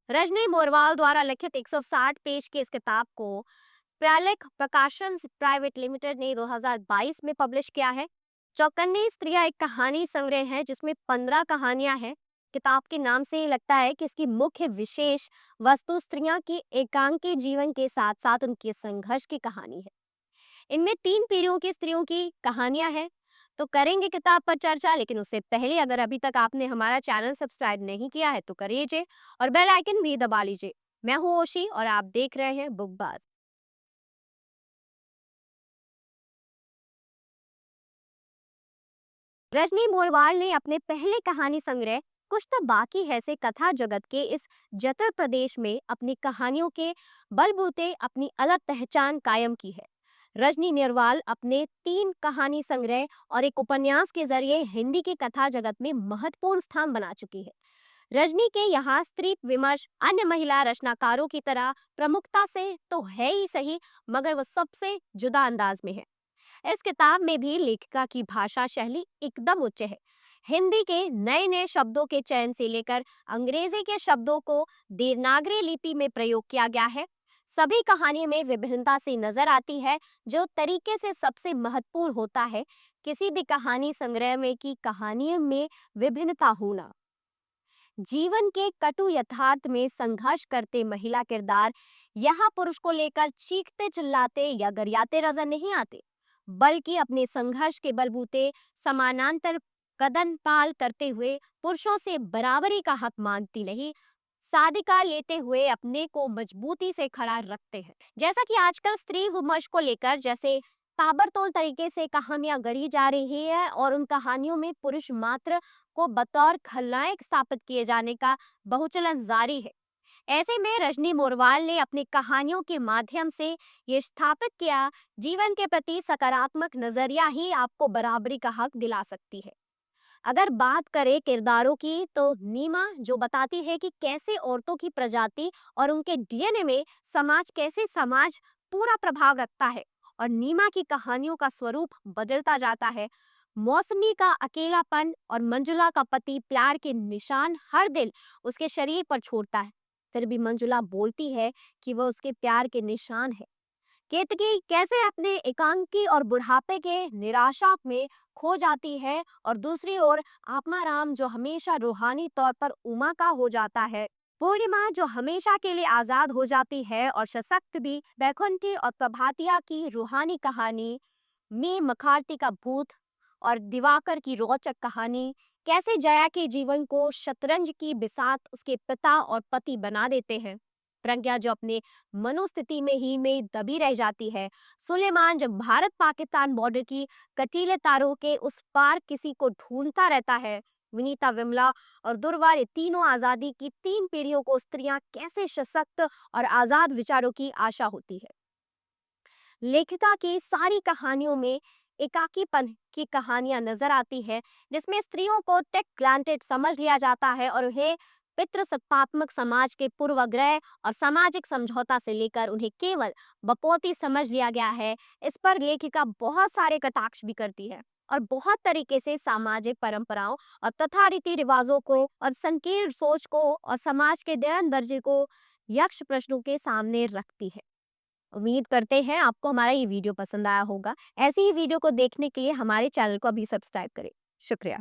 रजनी मोरवाल द्वारा लिखित 160 पेज की इस किताब को प्रालिक प्रकाशन प्राइवेट लिमिटेड ने 2022 में पब्लिश किया है। चौकन्नी स्त्रियां एक कहानी संग्रह है जिसमें 15 कहानियां हैं। किताब के नाम से ही लगता है कि इसकी मुख्य विशेष वस्तु स्त्रियां की एकांकी जीवन के साथ साथ उनके संघर्ष की कहानी है। इनमें 3 पीढ़ियों की स्त्रियों की कहानियां हैं। तो करेंगे किताब पर चर्चा, लेकिन उससे पहले अगर अभी तक आपने हमारा चैनल सब्सक्राइब नहीं किया है तो कर लीजिए और बेल आइकन भी दबा लीजिए। मैं हूं ओशी और आप देख रहे हैं बुकबाज। रजनी मोरवाल ने अपने पहले कहानी संग्रह कुछ तो बाकी है से कथा जगत के इस जटिल प्रदेश में अपनी कहानियों के बलबूते अपनी अलग पहचान कायम की है। रजनी नेरवाल अपने 3 कहानी संग्रह और एक उपन्यास के जरिए हिंदी की कथा जगत में महत्वपूर्ण स्थान बना चुकी है। रजनी के यहाँ स्त्री विमर्श अन्य महिला रचनाकारों की तरह प्रमुखता से तो है ही सही, मगर वो सबसे जुदा अंदाज में है। इस किताब में भी लेखिका की भाषा शैली एकदम उच्च है। हिंदी के नए नए शब्दों के चयन से लेकर अंग्रेजी के शब्दों को देवनागरी लिपि में प्रयोग किया गया है। सभी कहानियों में विभिन्नता से नजर आती है, जो तरीके से सबसे महत्वपूर्ण होता है। किसी भी कहानी संग्रह में की कहानियों में विभिन्नता होना। जीवन के कटु यथार्थ में संघर्ष करते महिला किरदार यहाँ पुरुष को लेकर चीखते चिल्लाते या गरियाते नजर नहीं आते, बल्कि अपने संघर्ष के बलबूते समानांतर कदम पाल करते हुए पुरुषों से बराबरी का हक मांगती रही साधिकार लेते हुए अपने को मजबूती से खड़ा रखते हैं। जैसा कि आजकल स्त्री विमर्श को लेकर जैसे ताबड़तोड़ तरीके से कहानियां गढ़ी जा रही है और उन कहानियों में पुरुष मात्र को बतौर खलनायक स्थापित किए जाने का बहुचलन जारी है। ऐसे में रजनी मोरवाल ने अपनी कहानियों के माध्यम से ये स्थापित किया, जीवन के प्रति सकारात्मक नजरिया ही आपको बराबरी का हक दिला सकती है। अगर बात करें किरदारों की तो नीमा जो बताती है कि कैसे औरतों की प्रजाति और उनके डीएनए में समाज पूरा प्रभाव रखता है और नीमा की कहानियों का स्वरूप बदलता जाता है। मौसमी का अकेलापन और मंजुला का पति प्यार के निशान हर दिन उसके शरीर पर छोड़ता है, फिर भी मंजुला बोलती है कि वह उसके प्यार के निशान है। केतकी कैसे अपने एकांकी और बुढ़ापे के निराशा में खो जाती है और दूसरी ओर आत्माराम जो हमेशा रूहानी तौर पर उमा का हो जाता है। पूर्णिमा जो हमेशा के लिए आजाद हो जाती है और सशक्त भी। बैकुंठी और प्रभातिया की रूहानी कहानी में मखारती का भूत और दिवाकर की रोचक कहानी कैसे जया के जीवन को शतरंज की बिसात उसके पिता और पति बना देते हैं। प्रज्ञा जो अपने मनोस्थिति में ही में दबी रह जाती है। सुलेमान जब भारत पाकिस्तान बॉर्डर की कटीले तारों के उस पार किसी को ढूंढता रहता है। विनीता विमला और दुर्वा ये तीनों आजादी की 3 पीढ़ियों को स्त्रियां कैसे सशक्त और आजाद विचारों की आशा होती है। लेखिका की सारी कहानियों में एकाकीपन की कहानियां नजर आती है, जिसमें स्त्रियों को टेक ग्रांटेड समझ लिया जाता है और उन्हें पितृसत्तात्मक समाज के पूर्वाग्रह और सामाजिक समझौता से लेकर उन्हें केवल बपौती समझ लिया गया है। इस पर लेखिका बहुत सारे कटाक्ष भी करती है और बहुत तरीके से सामाजिक परंपराओं और तथा रीति रिवाजों को और संकीर्ण सोच को और समाज के दयन दर्जे को यक्ष प्रश्नों के सामने रखती है। उम्मीद करते हैं आपको हमारा ये वीडियो पसंद आया होगा। ऐसी ही वीडियो को देखने के लिए हमारे चैनल को अभी सब्सक्राइब करें। शुक्रिया।